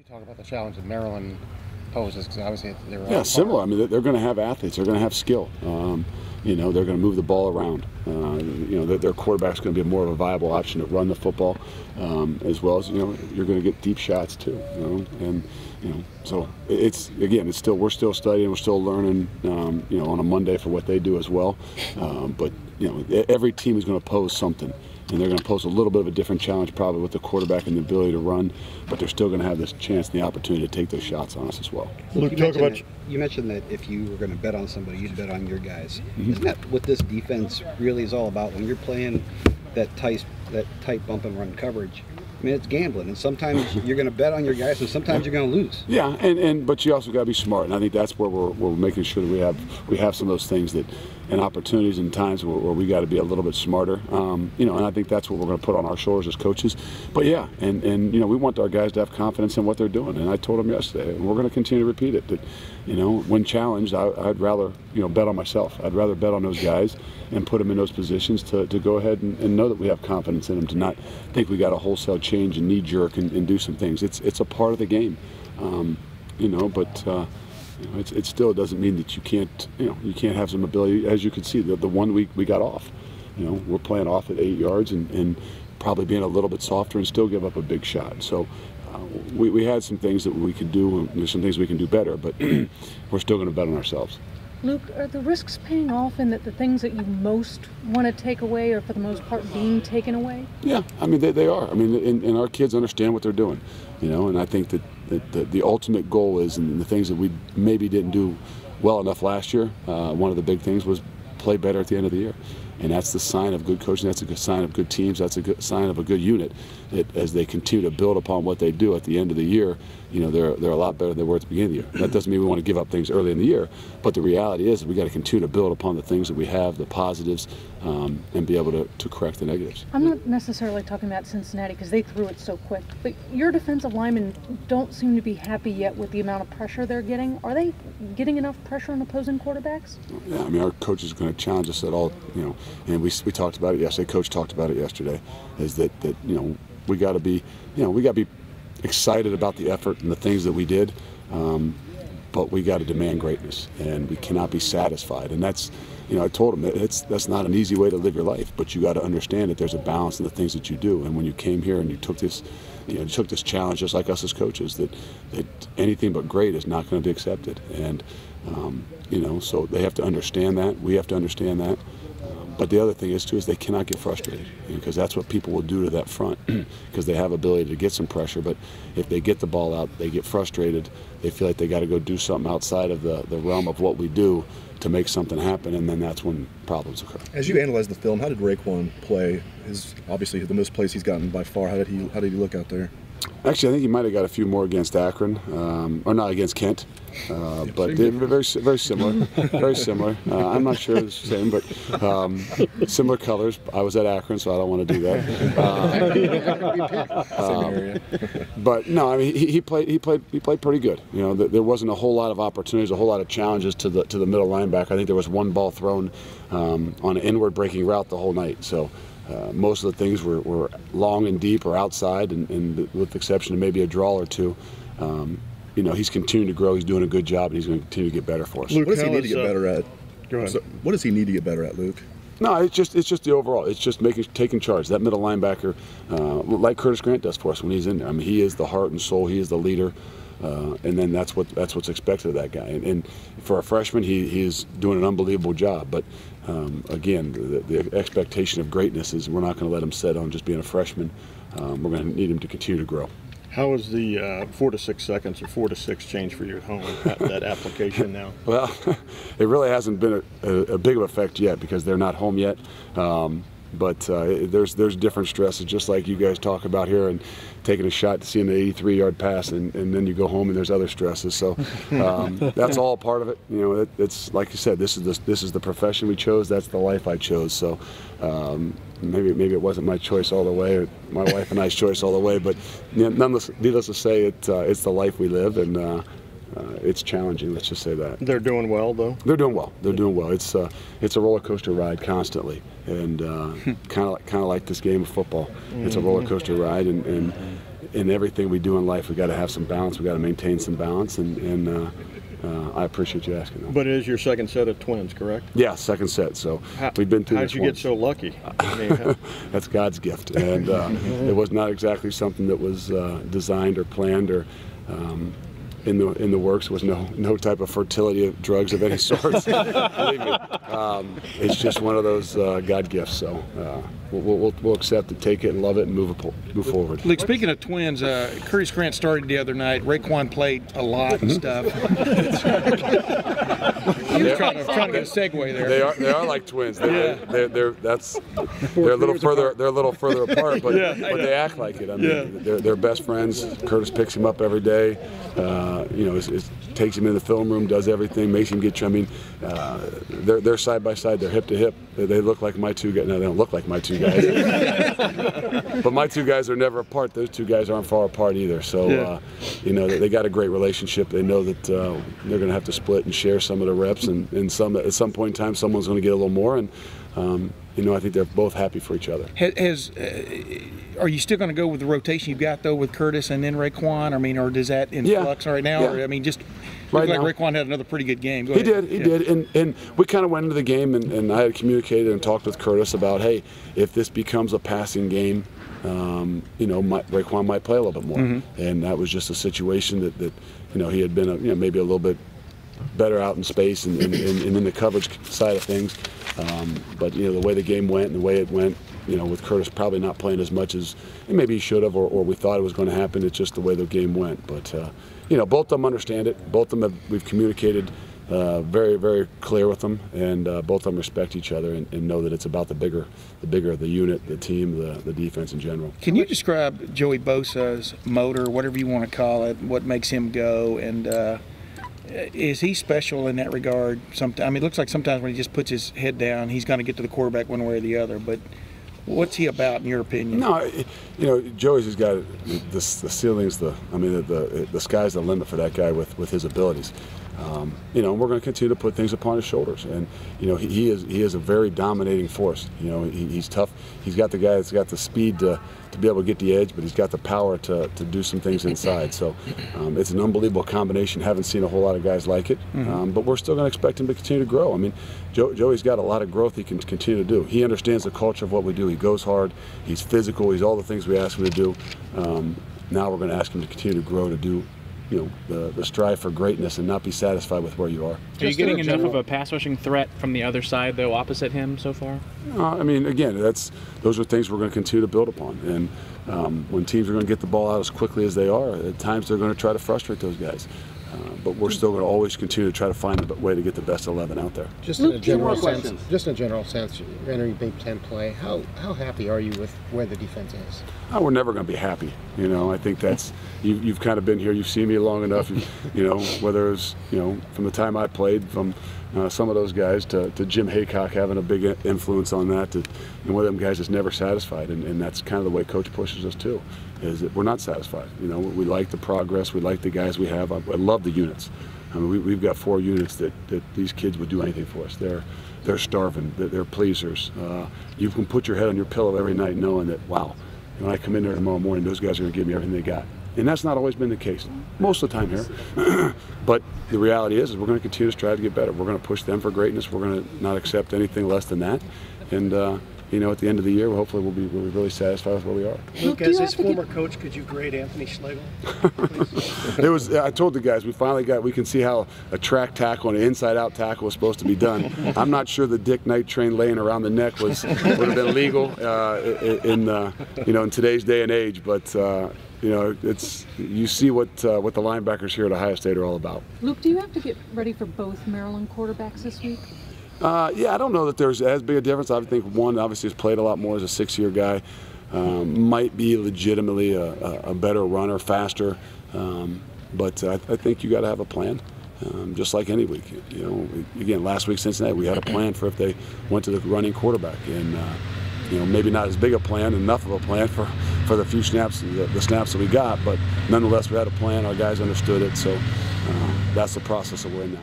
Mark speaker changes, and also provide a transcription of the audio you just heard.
Speaker 1: Talk about the challenge that Maryland poses, because obviously they were
Speaker 2: similar. I mean, they're going to have athletes. They're going to have skill. You know, they're going to move the ball around. You know, their quarterback's going to be more of a viable option to run the football, as well as, you know, you're going to get deep shots too. You know, and you know, so it's still, we're still studying, we're still learning. You know, on a Monday for what they do as well. But you know, every team is going to pose something. And they're going to pose a little bit of a different challenge probably with the quarterback and the ability to run, but they're still going to have this chance and the opportunity to take those shots on us as well.
Speaker 3: Luke, you mentioned that if you were going to bet on somebody, you'd bet on your guys. Mm-hmm. Isn't that what this defense really is all about? When you're playing that tight bump and run coverage, I mean, it's gambling, and sometimes you're going to bet on your guys, and sometimes you're going to lose.
Speaker 2: Yeah, but you also got to be smart, and I think that's where we're making sure that we have some of those things that, and opportunities and times where we got to be a little bit smarter. You know, and I think that's what we're going to put on our shoulders as coaches. But yeah, and you know, we want our guys to have confidence in what they're doing, and I told them yesterday, and we're going to continue to repeat it. That, you know, when challenged, I'd rather, you know, bet on myself. I'd rather bet on those guys and put them in those positions to go ahead and know that we have confidence in them, to not think we got a wholesale change and knee jerk and do some things. It's a part of the game, you know, but. You know, it still doesn't mean that you can't, you know, you can't have some ability. As you can see, the 1 week we got off, you know, we're playing off at 8 yards and probably being a little bit softer and still give up a big shot. So we had some things that we could do, and there's some things we can do better, but we're still going to bet on ourselves.
Speaker 4: Luke, are the risks paying off in that the things that you most want to take away are for the most part being taken away? Yeah,
Speaker 2: I mean, they are. I mean, and our kids understand what they're doing, you know, and I think that the ultimate goal is, and the things that we maybe didn't do well enough last year, one of the big things was play better at the end of the year. And that's the sign of good coaching, that's a good sign of good teams, that's a good sign of a good unit. That as they continue to build upon what they do at the end of the year, you know, they're a lot better than they were at the beginning of the year. That doesn't mean we want to give up things early in the year, but the reality is we got to continue to build upon the things that we have, the positives, and be able to correct the negatives.
Speaker 4: I'm not necessarily talking about Cincinnati because they threw it so quick, but your defensive linemen don't seem to be happy yet with the amount of pressure they're getting. Are they getting enough pressure on opposing quarterbacks?
Speaker 2: Yeah, I mean, our coach is going to challenge us at all, you know, and we talked about it yesterday. Coach talked about it yesterday. Is that you know, we got to be, you know, we got to be excited about the effort and the things that we did, but we got to demand greatness, and we cannot be satisfied. And that's, you know, I told him that's not an easy way to live your life, but you got to understand that there's a balance in the things that you do. And when you came here and you took this, you know, you took this challenge, just like us as coaches, that anything but great is not going to be accepted. And you know, so they have to understand that. We have to understand that. But the other thing is, too, is they cannot get frustrated, because that's what people will do to that front, because they have ability to get some pressure. But if they get the ball out, they get frustrated, they feel like they got to go do something outside of the realm of what we do to make something happen, and then that's when problems occur.
Speaker 5: As you analyze the film, how did Raekwon play? Is obviously the most plays he's gotten by far. How did he look out there?
Speaker 2: Actually, I think he might have got a few more against Akron, or not against Kent, but they're very similar. Very similar. I'm not sure it's the same, but similar colors. I was at Akron, so I don't want to do that.
Speaker 5: Same area.
Speaker 2: But no, I mean, he played pretty good. You know, there wasn't a whole lot of opportunities, a whole lot of challenges to the middle linebacker. I think there was one ball thrown on an inward breaking route the whole night. So. Most of the things were long and deep or outside, and with the exception of maybe a draw or two. You know, he's continuing to grow. He's doing a good job, and he's going to continue to get better for us.
Speaker 5: Luke, what does he need to get better at?
Speaker 3: Go ahead.
Speaker 5: So, what does he need to get better at, Luke?
Speaker 2: No, it's just the overall. It's just taking charge. That middle linebacker, like Curtis Grant does for us when he's in there. I mean, he is the heart and soul. He is the leader. And then that's what's expected of that guy. And for a freshman, he is doing an unbelievable job. But again, the expectation of greatness is we're not going to let him sit on just being a freshman. We're going to need him to continue to grow.
Speaker 6: How is the 4 to 6 seconds or 4 to 6 change for you at home, that application now?
Speaker 2: Well, it really hasn't been a big of effect yet because they're not home yet. But there's different stresses, just like you guys talk about here, and taking a shot to see an 83-yard pass, and then you go home and there's other stresses. So that's all part of it. You know, it's like you said, this is the profession we chose. That's the life I chose. So maybe it wasn't my choice all the way, or my wife and I's choice all the way. But needless to say, it's the life we live, and it's challenging. Let's just say that.
Speaker 6: They're doing well, though.
Speaker 2: They're doing well. They're doing well. It's a roller coaster ride constantly, and kind of like this game of football. It's a roller coaster ride, and in everything we do in life, we got to have some balance. We got to maintain some balance, and I appreciate you asking that.
Speaker 6: But it is your second set of twins, correct?
Speaker 2: Yeah, second set. So we've been through
Speaker 6: How'd
Speaker 2: this
Speaker 6: you
Speaker 2: once.
Speaker 6: get so lucky? I mean,
Speaker 2: That's God's gift, and it was not exactly something that was designed or planned or in the works. There was no type of fertility drugs of any sort. Believe me, it's just one of those God gifts. So we'll accept it, take it, and love it, and move forward.
Speaker 7: Luke, speaking of twins, Curtis Grant started the other night. Raekwon played a lot and stuff. I'm just trying to get a segue there.
Speaker 2: They are like twins. They're a little further apart, but they act like it. I mean, they're best friends. Curtis picks him up every day. Takes him in the film room, does everything, makes him get. I mean, they're side by side. They're hip to hip. They look like my two guys. No, they don't look like my two guys. But my two guys are never apart. Those two guys aren't far apart either. So they got a great relationship. They know that they're going to have to split and share some of the reps, and at some point in time, someone's going to get a little more. And I think they're both happy for each other.
Speaker 7: Are you still going to go with the rotation you've got though with Curtis and then Raekwon? I mean, or does that in flux right now?
Speaker 2: Yeah.
Speaker 7: Or, I mean, just
Speaker 2: right
Speaker 7: like
Speaker 2: now,
Speaker 7: Raekwon had another pretty good game. Go
Speaker 2: He
Speaker 7: ahead.
Speaker 2: did, and we kind of went into the game, and I had communicated and talked with Curtis about, hey, if this becomes a passing game, Raekwon might play a little bit more, and that was just a situation that he had been maybe a little bit better out in space and in the coverage side of things, but the way the game went and the way it went, with Curtis probably not playing as much as maybe he should have, or we thought it was going to happen. It's just the way the game went. But both of them understand it. Both of them we've communicated very, very clear with them, and both of them respect each other and know that it's about the bigger the unit, the team, the defense in general.
Speaker 7: Can you describe Joey Bosa's motor, whatever you want to call it, what makes him go, and is he special in that regard? Sometimes, I mean, it looks like sometimes when he just puts his head down, he's going to get to the quarterback one way or the other. But what's he about, in your opinion?
Speaker 2: No, Joey's has got the ceiling's the sky's the limit for that guy with his abilities. And we're going to continue to put things upon his shoulders, and he is a very dominating force. He's tough. He's got the guy that's got the speed to be able to get the edge, but he's got the power to do some things inside. So it's an unbelievable combination. Haven't seen a whole lot of guys like it, but we're still going to expect him to continue to grow. I mean, Joey's got a lot of growth he can continue to do. He understands the culture of what we do. He goes hard. He's physical. He's all the things we ask him to do. Now we're going to ask him to continue to grow, to do the strive for greatness and not be satisfied with where you are.
Speaker 8: Are you getting enough of a pass rushing threat from the other side, though, opposite him so far?
Speaker 2: I mean, again, those are things we're going to continue to build upon. And when teams are going to get the ball out as quickly as they are, at times they're going to try to frustrate those guys. But we're still going to always continue to try to find a way to get the best 11 out there.
Speaker 1: Just in a general sense, you're entering Big Ten play. How happy are you with where the defense is?
Speaker 2: We're never going to be happy. I think that's you've kind of been here. You've seen me long enough. Whether it's from the time I played, from some of those guys to Jim Haycock having a big influence on that. And one of them guys is never satisfied, and that's kind of the way Coach pushes us too. Is that we're not satisfied. We like the progress. We like the guys we have. I love the units. I mean, we've got 4 units that these kids would do anything for us. They're starving. They're pleasers. You can put your head on your pillow every night knowing that, wow, when I come in there tomorrow morning, those guys are going to give me everything they got. And that's not always been the case most of the time here. But the reality is we're going to continue to strive to get better. We're going to push them for greatness. We're going to not accept anything less than that. And at the end of the year, hopefully we'll be really satisfied with where we are.
Speaker 9: Luke, as his former coach, could you grade Anthony Schlegel?
Speaker 2: I told the guys, we can see how a track tackle and an inside-out tackle was supposed to be done. I'm not sure the Dick Knight train laying around the neck would have been legal in today's day and age, but you see what the linebackers here at Ohio State are all about.
Speaker 4: Luke, do you have to get ready for both Maryland quarterbacks this week?
Speaker 2: Yeah, I don't know that there's as big a difference. I think one obviously has played a lot more as a 6-year guy. Might be legitimately a better runner, faster. But I think you got to have a plan, just like any week. Again, last week Cincinnati, we had a plan for if they went to the running quarterback, and maybe not as big a plan, enough of a plan for the few snaps, the snaps that we got. But nonetheless, we had a plan. Our guys understood it. So that's the process that we're in now.